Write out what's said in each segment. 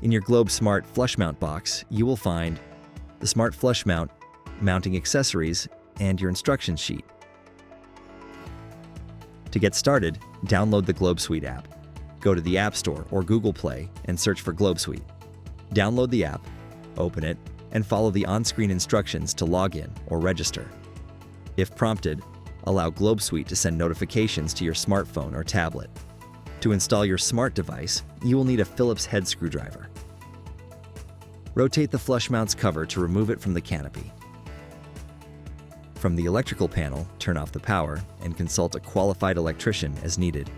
In your Globe Smart Flush Mount box, you will find the Smart Flush Mount, mounting accessories, and your instruction sheet. To get started, download the Globe Suite app. Go to the App Store or Google Play and search for Globe Suite. Download the app, open it, and follow the on-screen instructions to log in or register. If prompted, allow Globe Suite to send notifications to your smartphone or tablet. To install your smart device, you will need a Phillips head screwdriver. Rotate the flush mount's cover to remove it from the canopy. From the electrical panel, turn off the power and consult a qualified electrician as needed.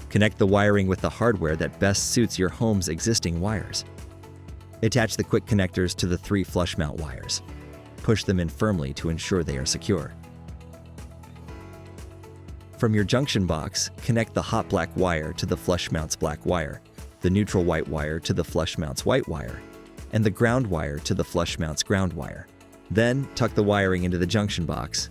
Connect the wiring with the hardware that best suits your home's existing wires. Attach the quick connectors to the 3 flush mount wires. Push them in firmly to ensure they are secure. From your junction box, connect the hot black wire to the flush mount's black wire, the neutral white wire to the flush mount's white wire, and the ground wire to the flush mount's ground wire. Then, tuck the wiring into the junction box.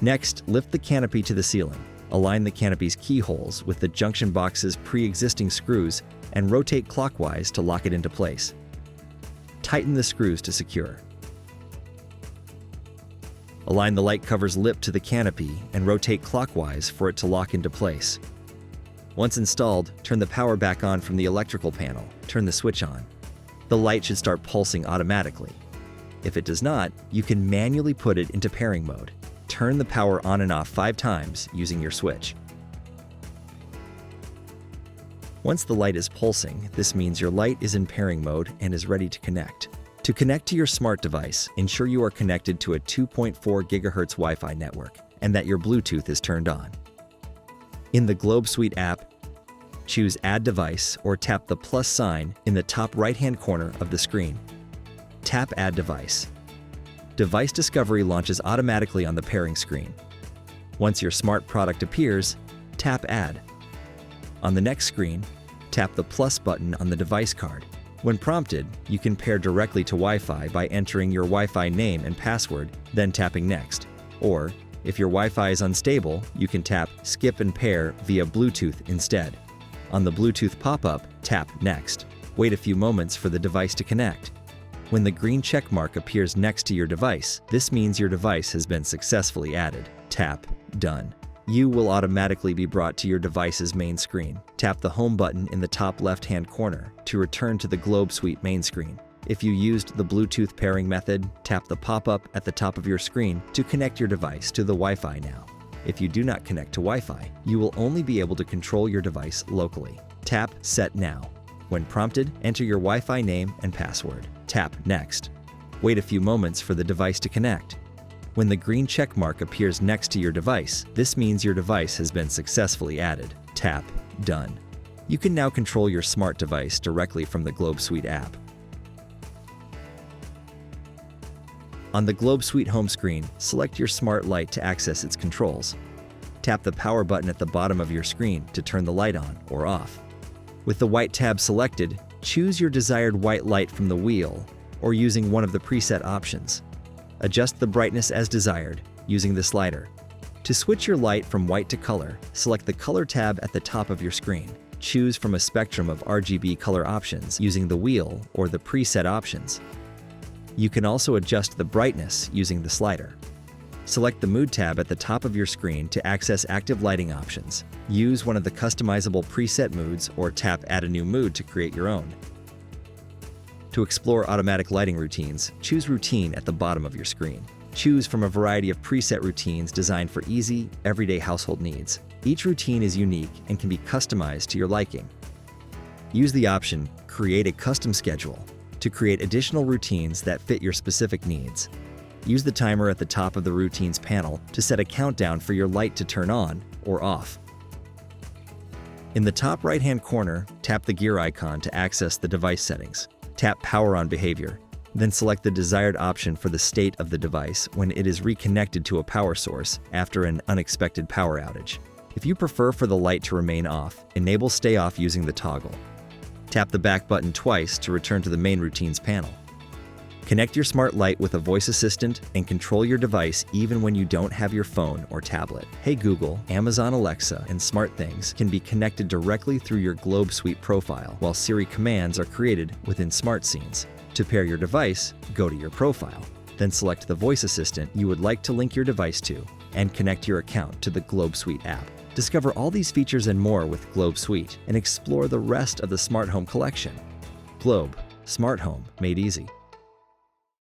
Next, lift the canopy to the ceiling. Align the canopy's keyholes with the junction box's pre-existing screws and rotate clockwise to lock it into place. Tighten the screws to secure. Align the light cover's lip to the canopy and rotate clockwise for it to lock into place. Once installed, turn the power back on from the electrical panel. Turn the switch on. The light should start pulsing automatically. If it does not, you can manually put it into pairing mode. Turn the power on and off 5 times using your switch. Once the light is pulsing, this means your light is in pairing mode and is ready to connect. To connect to your smart device, ensure you are connected to a 2.4 GHz Wi-Fi network and that your Bluetooth is turned on. In the Globe Suite app, choose Add Device or tap the plus sign in the top right-hand corner of the screen. Tap Add Device. Device discovery launches automatically on the pairing screen. Once your smart product appears, tap Add. On the next screen, tap the plus button on the device card. When prompted, you can pair directly to Wi-Fi by entering your Wi-Fi name and password, then tapping Next. Or, if your Wi-Fi is unstable, you can tap Skip and Pair via Bluetooth instead. On the Bluetooth pop-up, tap Next. Wait a few moments for the device to connect. When the green check mark appears next to your device, this means your device has been successfully added. Tap Done. You will automatically be brought to your device's main screen. Tap the Home button in the top left-hand corner to return to the Globe Suite main screen. If you used the Bluetooth pairing method, tap the pop-up at the top of your screen to connect your device to the Wi-Fi now. If you do not connect to Wi-Fi, you will only be able to control your device locally. Tap Set Now. When prompted, enter your Wi-Fi name and password. Tap Next. Wait a few moments for the device to connect. When the green check mark appears next to your device, this means your device has been successfully added. Tap Done. You can now control your smart device directly from the Globe Suite app. On the Globe Suite home screen, select your smart light to access its controls. Tap the power button at the bottom of your screen to turn the light on or off. With the white tab selected, choose your desired white light from the wheel or using one of the preset options. Adjust the brightness as desired using the slider. To switch your light from white to color, select the Color tab at the top of your screen. Choose from a spectrum of RGB color options using the wheel or the preset options. You can also adjust the brightness using the slider. Select the Mood tab at the top of your screen to access active lighting options. Use one of the customizable preset moods or tap Add a new mood to create your own. To explore automatic lighting routines, choose Routine at the bottom of your screen. Choose from a variety of preset routines designed for easy, everyday household needs. Each routine is unique and can be customized to your liking. Use the option Create a Custom Schedule to create additional routines that fit your specific needs. Use the timer at the top of the Routines panel to set a countdown for your light to turn on or off. In the top right-hand corner, tap the gear icon to access the device settings. Tap Power On Behavior, then select the desired option for the state of the device when it is reconnected to a power source after an unexpected power outage. If you prefer for the light to remain off, enable Stay Off using the toggle. Tap the back button twice to return to the main Routines panel. Connect your smart light with a voice assistant and control your device even when you don't have your phone or tablet. Hey Google, Amazon Alexa, and SmartThings can be connected directly through your Globe Suite profile, while Siri commands are created within SmartScenes. To pair your device, go to your profile. Then select the voice assistant you would like to link your device to and connect your account to the Globe Suite app. Discover all these features and more with Globe Suite and explore the rest of the smart home collection. Globe, smart home made easy.